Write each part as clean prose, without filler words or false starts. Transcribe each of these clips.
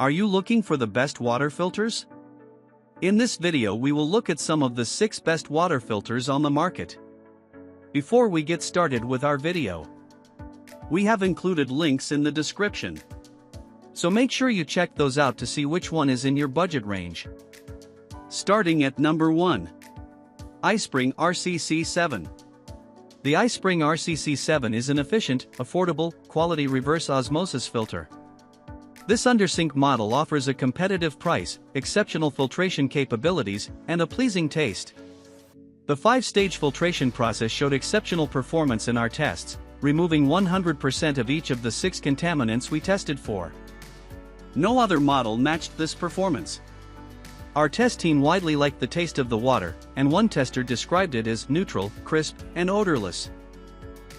Are you looking for the best water filters? In this video we will look at some of the 6 best water filters on the market. Before we get started with our video, we have included links in the description. So make sure you check those out to see which one is in your budget range. Starting at number 1. iSpring RCC7. The iSpring RCC7 is an efficient, affordable, quality reverse osmosis filter. This undersink model offers a competitive price, exceptional filtration capabilities, and a pleasing taste. The 5-stage filtration process showed exceptional performance in our tests, removing 100% of each of the 6 contaminants we tested for. No other model matched this performance. Our test team widely liked the taste of the water, and one tester described it as neutral, crisp, and odorless.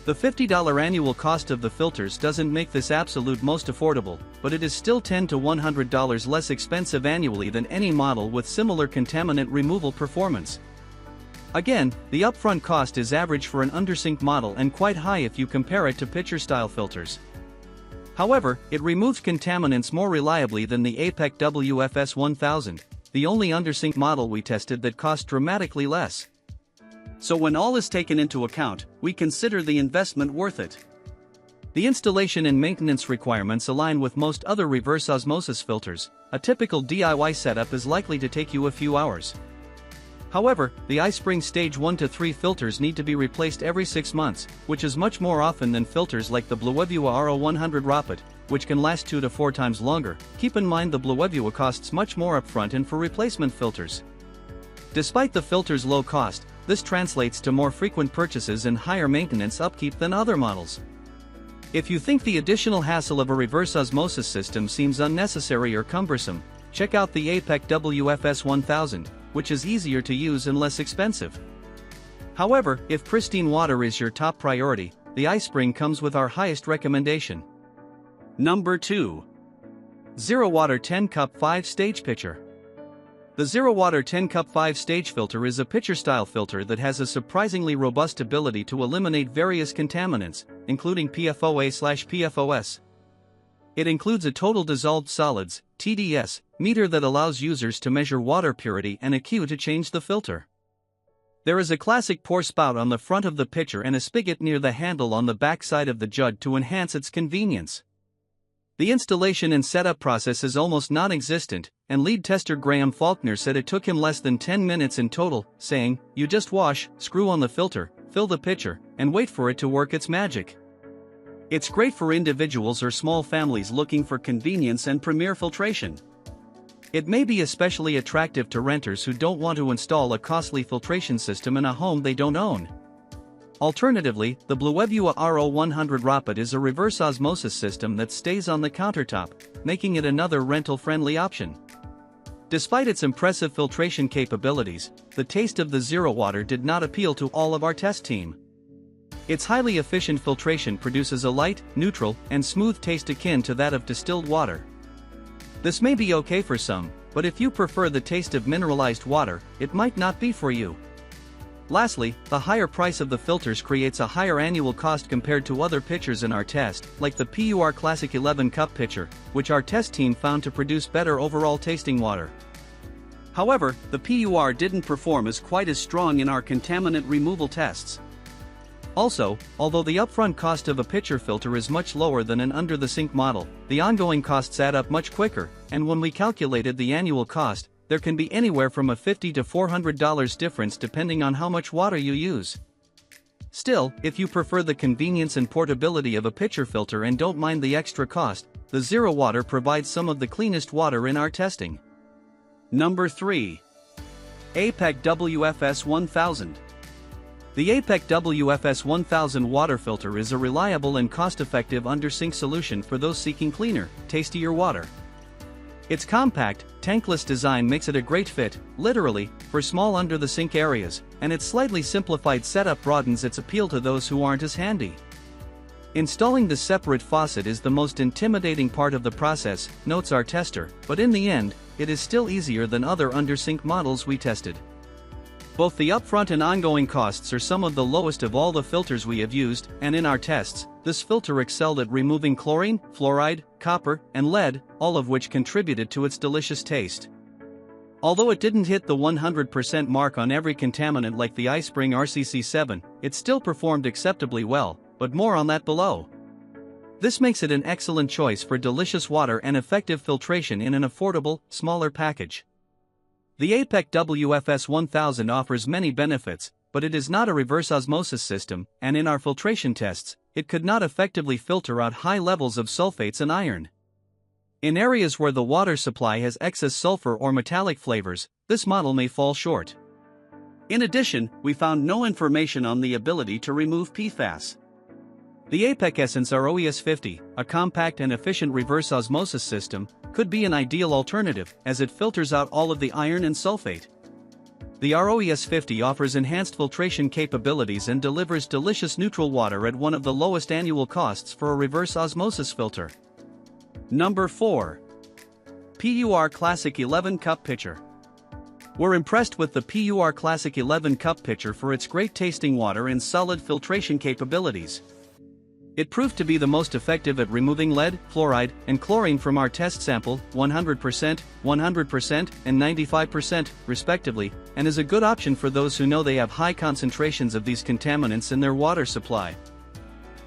The $50 annual cost of the filters doesn't make this absolute most affordable, but it is still $10 to $100 less expensive annually than any model with similar contaminant removal performance. Again, the upfront cost is average for an undersink model and quite high if you compare it to pitcher-style filters. However, it removes contaminants more reliably than the APEC WFS 1000, the only undersink model we tested that cost dramatically less. So when all is taken into account, we consider the investment worth it. The installation and maintenance requirements align with most other reverse osmosis filters. A typical DIY setup is likely to take you a few hours. However, the iSpring Stage 1 to 3 filters need to be replaced every 6 months, which is much more often than filters like the Bluevua RO100ROPOT, which can last 2 to 4 times longer. Keep in mind the Bluevua costs much more upfront and for replacement filters. Despite the filter's low cost, this translates to more frequent purchases and higher maintenance upkeep than other models. If you think the additional hassle of a reverse osmosis system seems unnecessary or cumbersome, check out the APEC WFS 1000, which is easier to use and less expensive. However, if pristine water is your top priority, the iSpring comes with our highest recommendation. Number 2. ZeroWater 10-Cup 5-Stage Pitcher. The ZeroWater 10-Cup 5-Stage filter is a pitcher-style filter that has a surprisingly robust ability to eliminate various contaminants, including PFOA/PFOS. It includes a total dissolved solids (TDS) meter that allows users to measure water purity and a cue to change the filter. There is a classic pour spout on the front of the pitcher and a spigot near the handle on the back side of the jug to enhance its convenience. The installation and setup process is almost non-existent, and lead tester Graham Faulkner said it took him less than 10 minutes in total, saying, "You just wash, screw on the filter, fill the pitcher, and wait for it to work its magic." It's great for individuals or small families looking for convenience and premier filtration. It may be especially attractive to renters who don't want to install a costly filtration system in a home they don't own. Alternatively, the Bluevua RO100ROPOT is a reverse osmosis system that stays on the countertop, making it another rental-friendly option. Despite its impressive filtration capabilities, the taste of the ZeroWater did not appeal to all of our test team. Its highly efficient filtration produces a light, neutral, and smooth taste akin to that of distilled water. This may be okay for some, but if you prefer the taste of mineralized water, it might not be for you. Lastly, the higher price of the filters creates a higher annual cost compared to other pitchers in our test, like the PUR Classic 11-cup pitcher, which our test team found to produce better overall tasting water. However, the PUR didn't perform as quite as strong in our contaminant removal tests. Also, although the upfront cost of a pitcher filter is much lower than an under-the-sink model, the ongoing costs add up much quicker, and when we calculated the annual cost, there can be anywhere from a $50 to $400 difference depending on how much water you use. Still, if you prefer the convenience and portability of a pitcher filter and don't mind the extra cost, the ZeroWater provides some of the cleanest water in our testing. Number 3. APEC WFS 1000. The APEC WFS 1000 water filter is a reliable and cost-effective undersink solution for those seeking cleaner, tastier water. Its compact, tankless design makes it a great fit, literally, for small under-the-sink areas, and its slightly simplified setup broadens its appeal to those who aren't as handy. Installing the separate faucet is the most intimidating part of the process, notes our tester, but in the end, it is still easier than other undersink models we tested. Both the upfront and ongoing costs are some of the lowest of all the filters we have used, and in our tests, this filter excelled at removing chlorine, fluoride, copper, and lead, all of which contributed to its delicious taste. Although it didn't hit the 100% mark on every contaminant like the iSpring RCC7, it still performed acceptably well, but more on that below. This makes it an excellent choice for delicious water and effective filtration in an affordable, smaller package. The APEC WFS 1000 offers many benefits, but it is not a reverse osmosis system, and in our filtration tests, it could not effectively filter out high levels of sulfates and iron. In areas where the water supply has excess sulfur or metallic flavors, this model may fall short. In addition, we found no information on the ability to remove PFAS. The APEC Essence ROES 50, a compact and efficient reverse osmosis system, could be an ideal alternative, as it filters out all of the iron and sulfate. The ROES 50 offers enhanced filtration capabilities and delivers delicious neutral water at one of the lowest annual costs for a reverse osmosis filter. Number 4. PUR Classic 11 Cup Pitcher. We're impressed with the PUR Classic 11 Cup Pitcher for its great tasting water and solid filtration capabilities. It proved to be the most effective at removing lead, fluoride, and chlorine from our test sample, 100%, 100%, and 95%, respectively, and is a good option for those who know they have high concentrations of these contaminants in their water supply.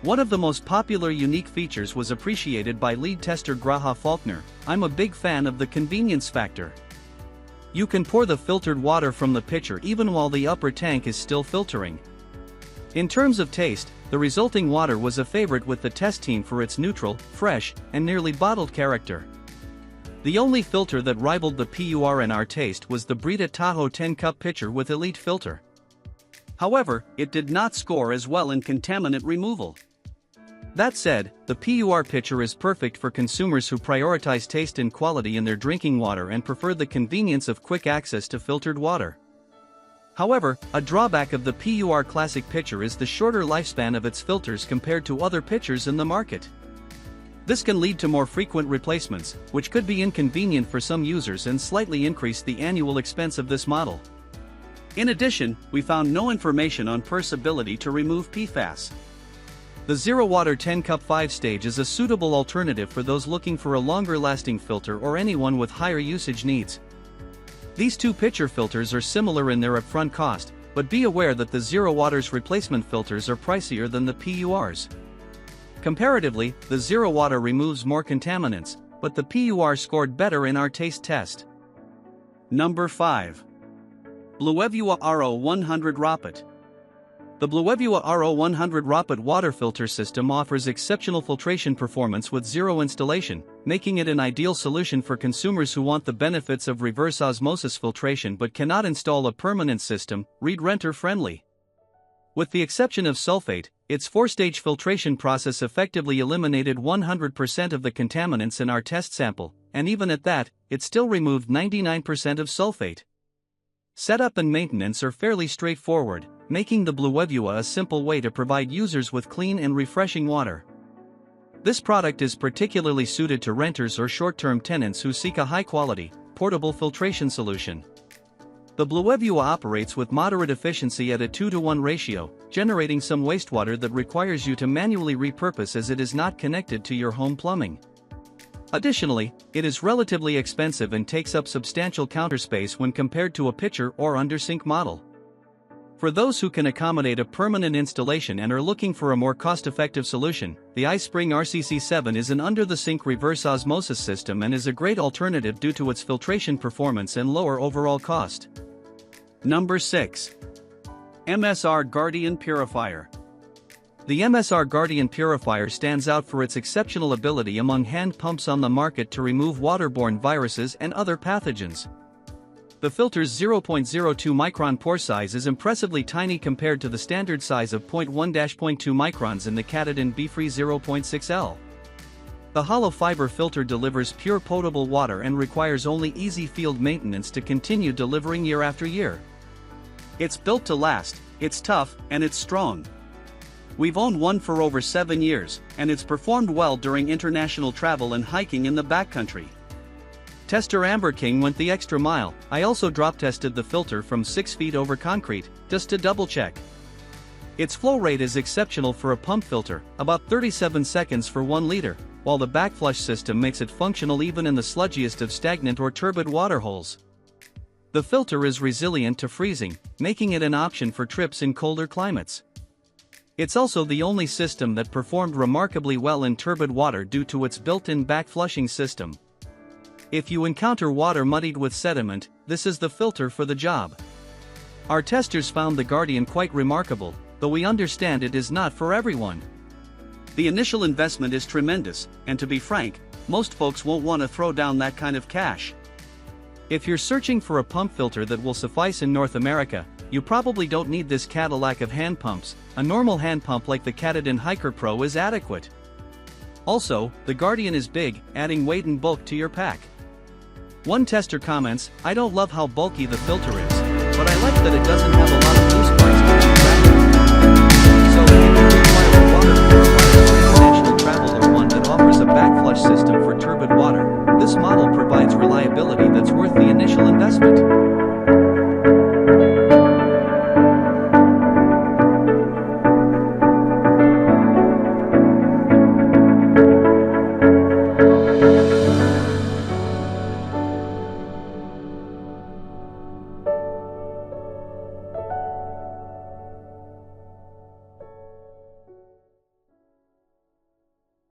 One of the most popular unique features was appreciated by lead tester Graha Faulkner. I'm a big fan of the convenience factor. You can pour the filtered water from the pitcher even while the upper tank is still filtering. In terms of taste, the resulting water was a favorite with the test team for its neutral, fresh, and nearly bottled character. The only filter that rivaled the PUR in our taste was the Brita Tahoe 10 Cup Pitcher with Elite Filter. However, it did not score as well in contaminant removal. That said, the PUR pitcher is perfect for consumers who prioritize taste and quality in their drinking water and prefer the convenience of quick access to filtered water. However, a drawback of the PUR Classic pitcher is the shorter lifespan of its filters compared to other pitchers in the market. This can lead to more frequent replacements, which could be inconvenient for some users and slightly increase the annual expense of this model. In addition, we found no information on PUR's ability to remove PFAS. The ZeroWater 10 Cup 5-stage is a suitable alternative for those looking for a longer-lasting filter or anyone with higher usage needs. These two pitcher filters are similar in their upfront cost, but be aware that the ZeroWater's replacement filters are pricier than the PUR's. Comparatively, the ZeroWater removes more contaminants, but the PUR scored better in our taste test. Number 5. Bluevua RO100ROPOT. The Bluevua RO100ROPOT water filter system offers exceptional filtration performance with zero installation, making it an ideal solution for consumers who want the benefits of reverse osmosis filtration but cannot install a permanent system, renter-friendly. With the exception of sulfate, its 4-stage filtration process effectively eliminated 100% of the contaminants in our test sample, and even at that, it still removed 99% of sulfate. Setup and maintenance are fairly straightforward, making the Bluevua a simple way to provide users with clean and refreshing water. This product is particularly suited to renters or short-term tenants who seek a high-quality, portable filtration solution. The Bluevua operates with moderate efficiency at a 2-to-1 ratio, generating some wastewater that requires you to manually repurpose as it is not connected to your home plumbing. Additionally, it is relatively expensive and takes up substantial counter space when compared to a pitcher or under-sink model. For those who can accommodate a permanent installation and are looking for a more cost-effective solution, the iSpring RCC7 is an under-the-sink reverse osmosis system and is a great alternative due to its filtration performance and lower overall cost. Number 6. MSR Guardian Purifier. The MSR Guardian Purifier stands out for its exceptional ability among hand pumps on the market to remove waterborne viruses and other pathogens. The filter's 0.02 micron pore size is impressively tiny compared to the standard size of 0.1-0.2 microns in the Katadyn BeFree 0.6L. The hollow fiber filter delivers pure potable water and requires only easy field maintenance to continue delivering year after year. It's built to last, it's tough, and it's strong. We've owned one for over 7 years, and it's performed well during international travel and hiking in the backcountry. Tester Amber King went the extra mile. I also drop tested the filter from 6 feet over concrete, just to double check. Its flow rate is exceptional for a pump filter, about 37 seconds for 1 liter, while the backflush system makes it functional even in the sludgiest of stagnant or turbid water holes. The filter is resilient to freezing, making it an option for trips in colder climates. It's also the only system that performed remarkably well in turbid water due to its built-in backflushing system. If you encounter water muddied with sediment, this is the filter for the job. Our testers found the Guardian quite remarkable, though we understand it is not for everyone. The initial investment is tremendous, and to be frank, most folks won't want to throw down that kind of cash. If you're searching for a pump filter that will suffice in North America, you probably don't need this Cadillac of hand pumps. A normal hand pump like the Katadyn Hiker Pro is adequate. Also, the Guardian is big, adding weight and bulk to your pack. One tester comments, "I don't love how bulky the filter is, but I like that it doesn't have a lot of loose parts to keep track of." So, if you require a water purifier for international travel or one that offers a backflush system for turbid water, this model provides reliability that's worth the initial investment.